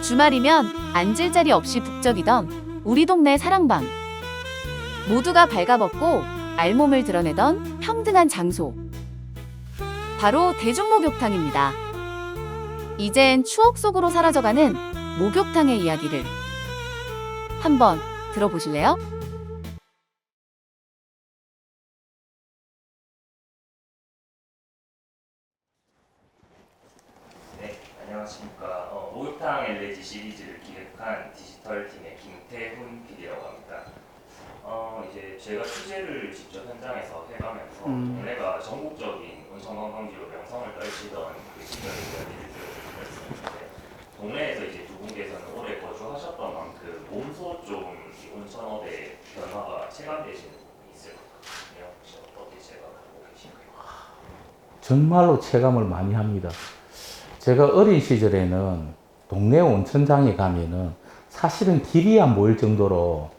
주말이면 앉을 자리 없이 북적이던 우리 동네 사랑방. 모두가 발가벗고 알몸을 드러내던 평등한 장소. 바로 대중목욕탕입니다. 이젠 추억 속으로 사라져가는 목욕탕의 이야기를 한번 들어보실래요? 네, 안녕하십니까. 목욕탕 엘레지 시리즈를 기획한 디지털 팀의 김태훈 PD라고 합니다. 이제 제가 취재를 직접 현장에서 해가면서 동네가 전국적인 온천 관광지로 명성을 떨치던 그 시절의 이야기를 들었었는데, 동네에서 이제 두 분께서는 오래 거주하셨던 만큼 몸소 좀 이 온천업의 변화가 체감되시는 부분이 있을 것 같거든요. 혹시 어떻게 체감하고 계신가요? 정말로 체감을 많이 합니다. 제가 어린 시절에는 동네 온천장에 가면은 사실은 길이 안 보일 정도로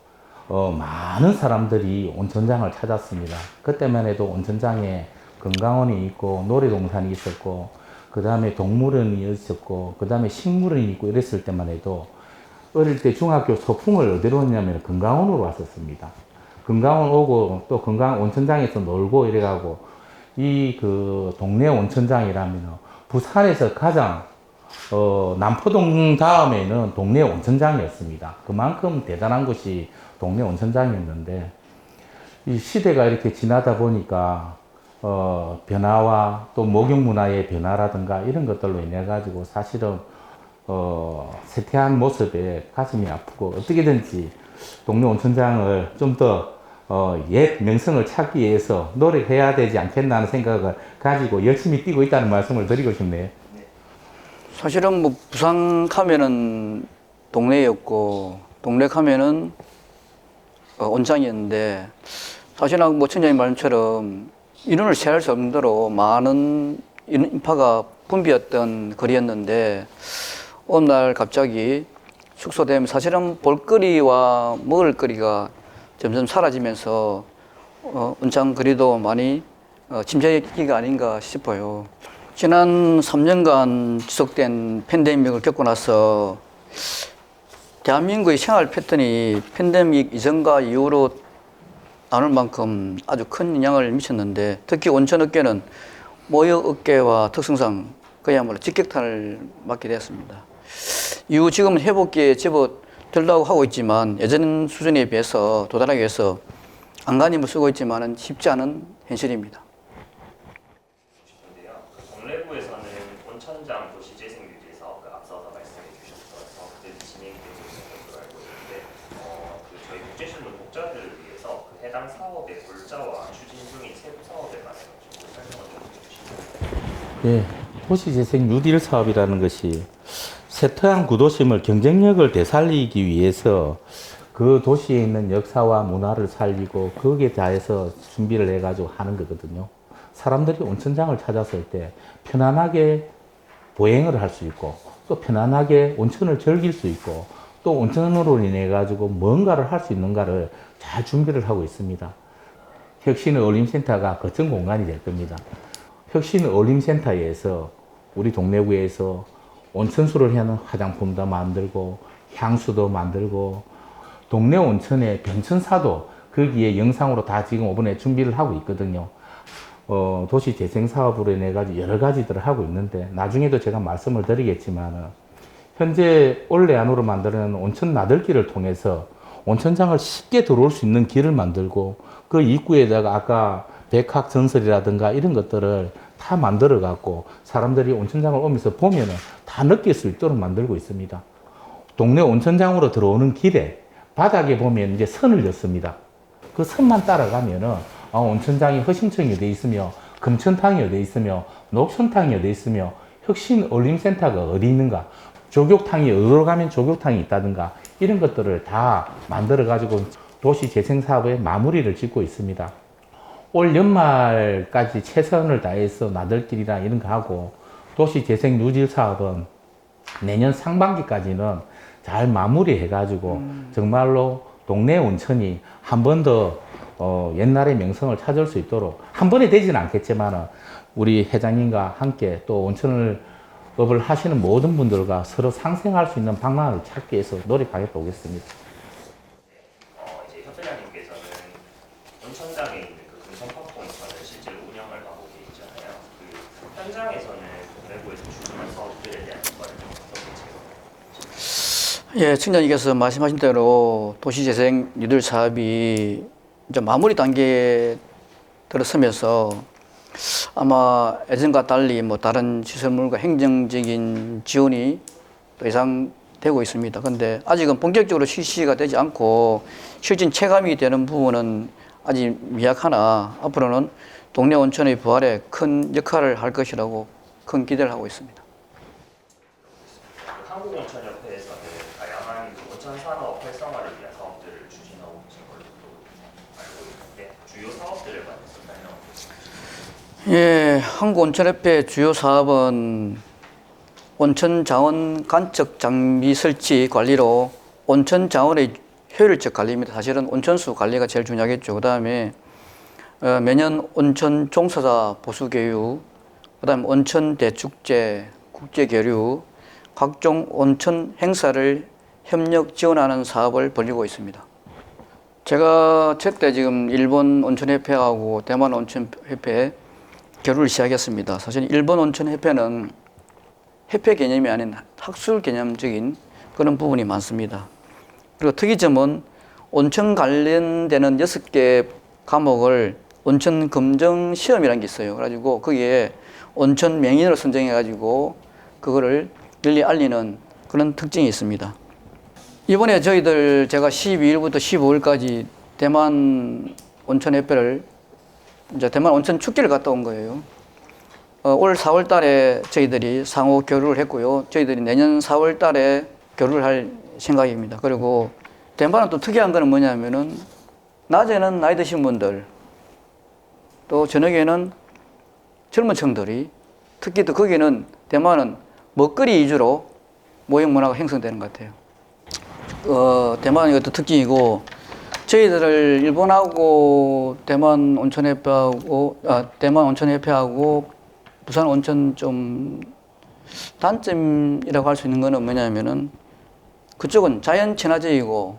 많은 사람들이 온천장을 찾았습니다. 그때만 해도 온천장에 건강원이 있고 놀이동산이 있었고, 그 다음에 동물원이 있었고, 그 다음에 식물원이 있고 이랬을 때만 해도 어릴 때 중학교 소풍을 어디로 왔냐면 건강원으로 왔었습니다. 건강원 오고 또 건강 온천장에서 놀고 이래가고, 이 그 동네 온천장이라면 부산에서 가장 남포동 다음에는 동네 온천장이었습니다. 그만큼 대단한 곳이 동네 온천장이었는데, 이 시대가 이렇게 지나다 보니까 변화와 또 목욕 문화의 변화라든가 이런 것들로 인해 가지고 사실은 쇠퇴한 모습에 가슴이 아프고, 어떻게든지 동네 온천장을 좀 더 옛 명성을 찾기 위해서 노력해야 되지 않겠나 하는 생각을 가지고 열심히 뛰고 있다는 말씀을 드리고 싶네요. 사실은 뭐 부산 가면은 동네였고, 동네 가면은 온장이었는데, 사실은 뭐 청장님 말처럼 인원을 제할 수 없는 대로 많은 인파가 붐비었던 거리였는데, 어느 날 갑자기 축소되면 사실은 볼거리와 먹을거리가 점점 사라지면서 온천 거리도 많이 침체기가 아닌가 싶어요. 지난 3년간 지속된 팬데믹을 겪고 나서 대한민국의 생활 패턴이 팬데믹 이전과 이후로 나눌 만큼 아주 큰 영향을 미쳤는데, 특히 온천업계는 모욕업계와 특성상 그야말로 직격탄을 맞게 되었습니다. 이후 지금은 회복기에 제법 들다고 하고 있지만, 예전 수준에 비해서 도달하기 위해서 안간힘을 쓰고 있지만 쉽지 않은 현실입니다. 동래구에서는 온천장 도시재생 유지 사업을 앞서서 말씀해 주셨던 사업들이 진행되고 있는 것으로 알고 있는데, 저희 국제신문 독자들을 위해서 그 해당 사업의 골자와 추진 중인 세부 사업에 관해서 좀 설명을 좀 해주시면. 예, 도시재생 뉴딜 사업이라는 것이 쇠퇴한 구도심을 경쟁력을 되살리기 위해서 그 도시에 있는 역사와 문화를 살리고 거기에 대해서 준비를 해가지고 하는 거거든요. 사람들이 온천장을 찾았을 때 편안하게 보행을 할 수 있고, 또 편안하게 온천을 즐길 수 있고, 또 온천으로 인해 가지고 뭔가를 할 수 있는가를 잘 준비를 하고 있습니다. 혁신 어울림센터가 거점 공간이 될 겁니다. 혁신 어울림센터에서 우리 동래구에서 온천수를 하는 화장품도 만들고 향수도 만들고, 동네 온천의 변천사도 거기에 영상으로 다 지금 이번에 준비를 하고 있거든요. 도시 재생 사업으로 인해 가지고 여러 가지들을 하고 있는데, 나중에도 제가 말씀을 드리겠지만, 현재 올해 안으로 만드는 온천 나들길을 통해서 온천장을 쉽게 들어올 수 있는 길을 만들고, 그 입구에다가 아까 백학 전설이라든가 이런 것들을 다 만들어 갖고 사람들이 온천장을 오면서 보면은 다 느낄 수 있도록 만들고 있습니다. 동네 온천장으로 들어오는 길에 바닥에 보면 이제 선을 줬습니다. 그 선만 따라가면은 온천장이 허심청이 돼 있으며, 금천탕이 어디 있으며, 녹천탕이 어디 있으며, 혁신 어울림센터가 어디 있는가, 조격탕이 어디로 가면 조격탕이 있다든가 이런 것들을 다 만들어 가지고 도시 재생 사업의 마무리를 짓고 있습니다. 올 연말까지 최선을 다해서 나들길이나 이런 거 하고, 도시 재생 누질 사업은 내년 상반기까지는 잘 마무리해 가지고 정말로 동네 온천이 한 번 더 옛날의 명성을 찾을 수 있도록, 한 번에 되지는 않겠지만 우리 회장님과 함께 또 온천을 업을 하시는 모든 분들과 서로 상생할 수 있는 방안을 찾기 위해서 노력하겠다 오겠습니다. 이제 협회장님께서는 온천당에 있는 그 금성펌프 온천을 실제로 운영을 하고 계시잖아요. 그 현장에서는 동래구에서 추진한 사업들에 대한 평가를 좀 어떻게 제공하세요? 예, 청장님께서 말씀하신 대로 도시재생 뉴딜 사업이 이제 마무리 단계에 들어서면서 아마 예전과 달리 뭐 다른 시설물과 행정적인 지원이 더 이상 되고 있습니다. 근데 아직은 본격적으로 실시가 되지 않고 실질 체감이 되는 부분은 아직 미약하나 앞으로는 동네 온천의 부활에 큰 역할을 할 것이라고 큰 기대를 하고 있습니다. 한국온천협회에서는 다양한 그 온천 산업 활성화를 위한 사업들을 추진하고 계신 걸로 알고 있는데 주요 사업들을 많이 설명해 주세요. 예, 한국온천협회 주요 사업은 온천 자원 간척 장비 설치 관리로 온천 자원의 효율적 관리입니다. 사실은 온천수 관리가 제일 중요하겠죠. 그 다음에 매년 온천 종사자 보수 교육, 그 다음에 온천 대축제, 국제 교류, 각종 온천 행사를 협력 지원하는 사업을 벌이고 있습니다. 제가 제때 지금 일본 온천협회하고 대만 온천협회 교류를 시작했습니다. 사실 일본 온천협회는 협회 개념이 아닌 학술 개념적인 그런 부분이 많습니다. 그리고 특이점은 온천 관련되는 6개 과목을 온천 검정 시험이라는 게 있어요. 그래가지고 거기에 온천 명인으로 선정해가지고 그거를 널리 알리는 그런 특징이 있습니다. 이번에 저희들 제가 12일부터 15일까지 대만 온천협회를 이제 대만 온천 축제를 갔다 온 거예요. 올 4월 달에 저희들이 상호 교류를 했고요. 저희들이 내년 4월 달에 교류를 할 생각입니다. 그리고 대만은 또 특이한 거는 뭐냐면은 낮에는 나이 드신 분들 또 저녁에는 젊은 층들이 특히 또 거기는 대만은 먹거리 위주로 모형 문화가 형성되는 것 같아요. 대만이 이것도 특징이고 저희들을 일본하고 대만 온천협회하고 부산 온천 좀 단점이라고 할 수 있는 거는 뭐냐면은 그쪽은 자연 친화적이고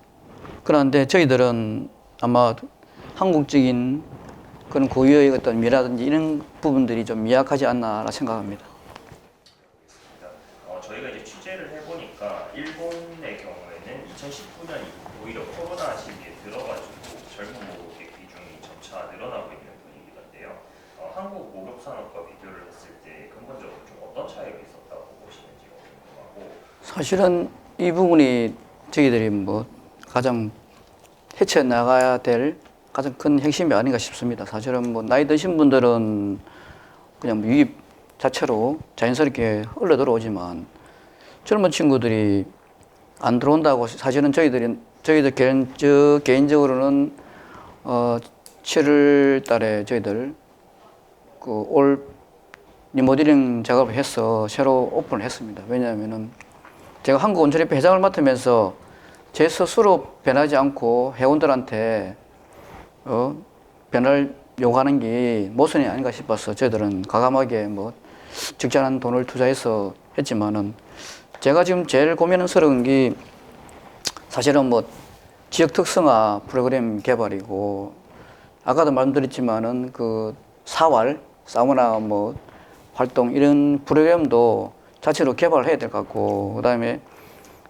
그런데 저희들은 아마 한국적인 그런 고유의 어떤 미라든지 이런 부분들이 좀 미약하지 않나 생각합니다. 저희가 이제 취재를 해보니까 일본의 경우에는 2019년 오히려 코로나 시기에 들어가지고 젊은 목욕의 비중이 점차 늘어나고 있는 분위기인데요. 한국 목욕 산업과 비교를 했을 때 근본적으로 좀 어떤 차이가 있었다고 보시는지가 궁금하고. 사실은 이 부분이 저희들이 뭐 가장 헤쳐 나가야 될 가장 큰 핵심이 아닌가 싶습니다. 사실은 뭐 나이 드신 분들은 그냥 유입 자체로 자연스럽게 흘러 들어오지만 젊은 친구들이 안 들어온다고 사실은 저희들 개인적으로는 7월 달에 저희들 그 올 리모델링 작업을 해서 새로 오픈을 했습니다. 왜냐하면은 제가 한국온천협회 회장을 맡으면서 제 스스로 변하지 않고 회원들한테 변화를 요구하는 게 모순이 아닌가 싶어서 저희들은 과감하게 뭐 적절한 돈을 투자해서 했지만은 제가 지금 제일 고민스러운 게 사실은 뭐 지역 특성화 프로그램 개발이고 아까도 말씀드렸지만은 그 사활, 사우나 뭐 활동 이런 프로그램도 자체로 개발을 해야 될 것 같고 그다음에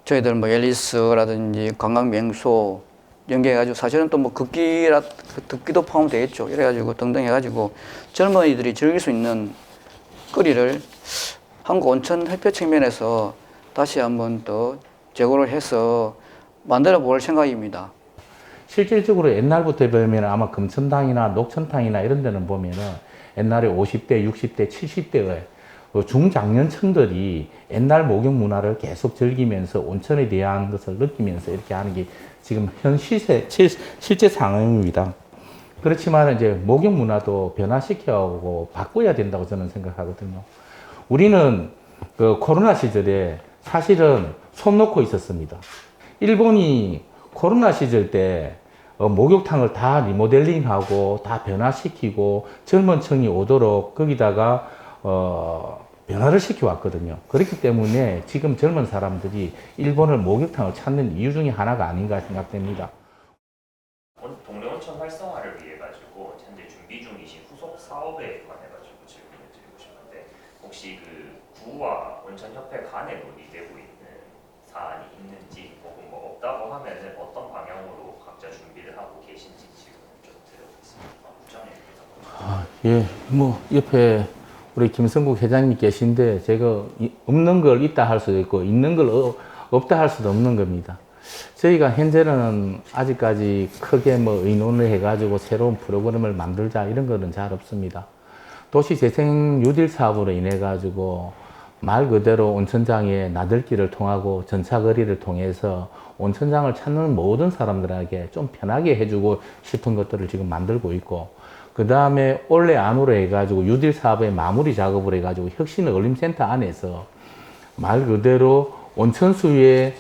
저희들 뭐 앨리스라든지 관광 명소 연계해가지고 사실은 또 뭐 극기도 포함되겠죠. 이래가지고 등등 해가지고 젊은이들이 즐길 수 있는 거리를 한국온천협회 측면에서 다시 한번 더 재고를 해서 만들어 볼 생각입니다. 실질적으로 옛날부터 보면 아마 금천탕이나 녹천탕이나 이런 데는 보면은 옛날에 50대, 60대, 70대의 중장년층들이 옛날 목욕 문화를 계속 즐기면서 온천에 대한 것을 느끼면서 이렇게 하는 게 지금 현 실제 상황입니다. 그렇지만 이제 목욕 문화도 변화시켜고 바꿔야 된다고 저는 생각하거든요. 우리는 그 코로나 시절에 사실은 손 놓고 있었습니다. 일본이 코로나 시절 때 목욕탕을 다 리모델링하고 다 변화시키고 젊은 층이 오도록 거기다가 변화를 시켜왔거든요. 그렇기 때문에 지금 젊은 사람들이 일본을 목욕탕을 찾는 이유 중에 하나가 아닌가 생각됩니다. 동네 온천 활성화를 위해 가지고 현재 준비 중이신 후속 사업에 관해 가지고 질문을 드리고 싶은데 혹시 그 구와 온천협회 간에 논의되고 있는 사안이 있는지 혹은 뭐 없다고 하면은 어떤 방향으로 각자 준비를 하고 계신지 질문을 좀 드려보겠습니다. 부장님께서. 예, 뭐 옆에 우리 김성국 회장님 계신데 제가 없는 걸 있다 할 수도 있고 있는 걸 없다 할 수도 없는 겁니다. 저희가 현재는 아직까지 크게 뭐 의논을 해가지고 새로운 프로그램을 만들자 이런 거는 잘 없습니다. 도시재생 뉴딜 사업으로 인해 가지고 말 그대로 온천장에 나들길을 통하고 전차거리를 통해서 온천장을 찾는 모든 사람들에게 좀 편하게 해주고 싶은 것들을 지금 만들고 있고, 그 다음에 올해 안으로 해가지고 뉴딜 사업의 마무리 작업을 해가지고 혁신어울림센터 안에서 말 그대로 온천수의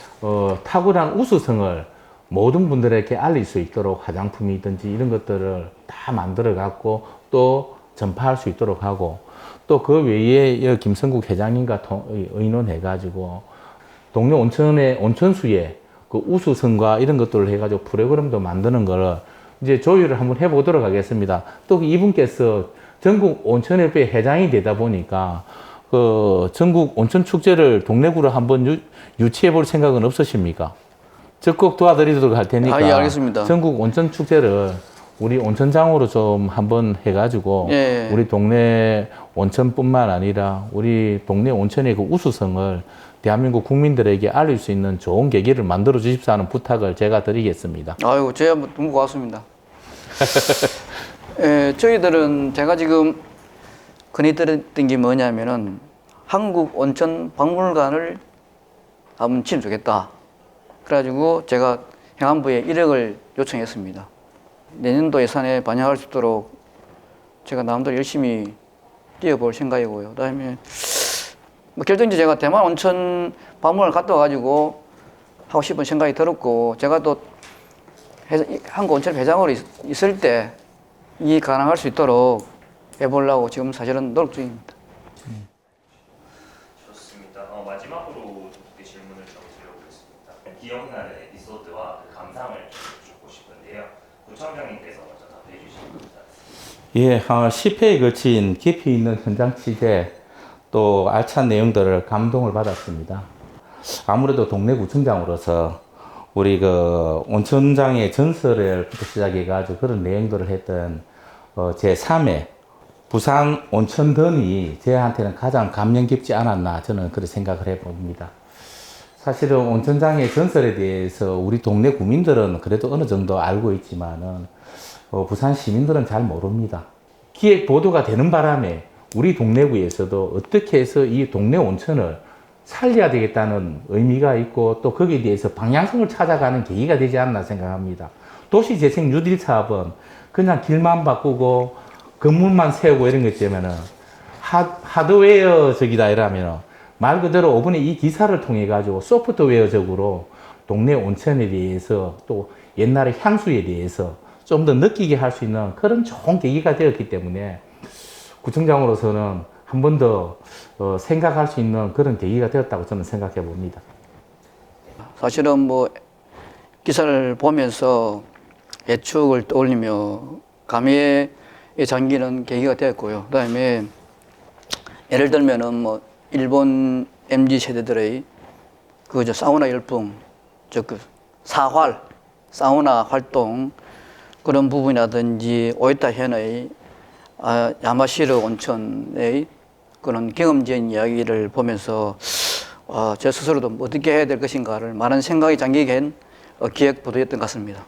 탁월한 우수성을 모든 분들에게 알릴 수 있도록 화장품이든지 이런 것들을 다 만들어 갖고 또 전파할 수 있도록 하고, 또 그 외에 김성국 회장님과 의논해 가지고 동네 온천의 온천수의 그 우수성과 이런 것들을 해 가지고 프로그램도 만드는 거를 이제 조율을 한번 해보도록 하겠습니다. 또 이분께서 전국 온천협회 회장이 되다 보니까 그 전국 온천 축제를 동래구로 한번 유치해 볼 생각은 없으십니까? 적극 도와드리도록 할 테니까. 예, 알겠습니다. 전국 온천 축제를 우리 온천장으로 좀 한번 해가지고 예. 우리 동네 온천뿐만 아니라 우리 동네 온천의 그 우수성을 대한민국 국민들에게 알릴 수 있는 좋은 계기를 만들어 주십사 하는 부탁을 제가 드리겠습니다. 아이고, 제가 너무 고맙습니다. 저희들은 제가 지금 건의드렸던 게 뭐냐면은 한국 온천 박물관을 한번 지어주겠다. 그래가지고 제가 행안부에 1억을 요청했습니다. 내년도 예산에 반영할 수 있도록 제가 나름대로 열심히 뛰어볼 생각이고요. 그다음에 뭐 결정지 제가 대만 온천 박물관을 갔다 와가지고 하고 싶은 생각이 들었고, 제가 또 한국 온천 회장으로 있을 때 이 가능할 수 있도록 해보려고 지금 사실은 노력 중입니다. 좋습니다. 마지막으로 두 질문을 좀 드려보겠습니다. 기억나는 에피소드와 그 감상을 듣고 싶은데요. 구청장님께서 먼저 답해 주시면 감사하겠습니다. 예, 10회에 거친 깊이 있는 현장 취재 또 알찬 내용들을 감동을 받았습니다. 아무래도 동네 구청장으로서 우리 그 온천장의 전설부터 시작해가지고 그런 내용들을 했던 제 3회 부산 온천던이 저한테는 가장 감명 깊지 않았나 저는 그렇게 생각을 해봅니다. 사실은 온천장의 전설에 대해서 우리 동네 구민들은 그래도 어느 정도 알고 있지만은 부산 시민들은 잘 모릅니다. 기획 보도가 되는 바람에 우리 동래구에서도 어떻게 해서 이 동네 온천을 살려야 되겠다는 의미가 있고 또 거기에 대해서 방향성을 찾아가는 계기가 되지 않나 생각합니다. 도시재생 뉴딜 사업은 그냥 길만 바꾸고 건물만 세우고 이런 것 때문에 하드웨어적이다 이러면 말 그대로 5분의 2 기사를 통해 가지고 소프트웨어적으로 동네 온천에 대해서 또 옛날의 향수에 대해서 좀 더 느끼게 할 수 있는 그런 좋은 계기가 되었기 때문에 구청장으로서는 한 번 더 생각할 수 있는 그런 계기가 되었다고 저는 생각해 봅니다. 사실은 뭐 기사를 보면서 옛 추억을 떠올리며 감회에 잠기는 계기가 되었고요. 그다음에 예를 들면은 뭐 일본 MZ 세대들의 그 사우나 열풍, 그 사우나 활동 그런 부분이라든지 오이타현의 야마시르 온천의 그런 경험적인 이야기를 보면서 제 스스로도 어떻게 해야 될 것인가를 많은 생각이 잠기게 한 기획 보도였던 것 같습니다.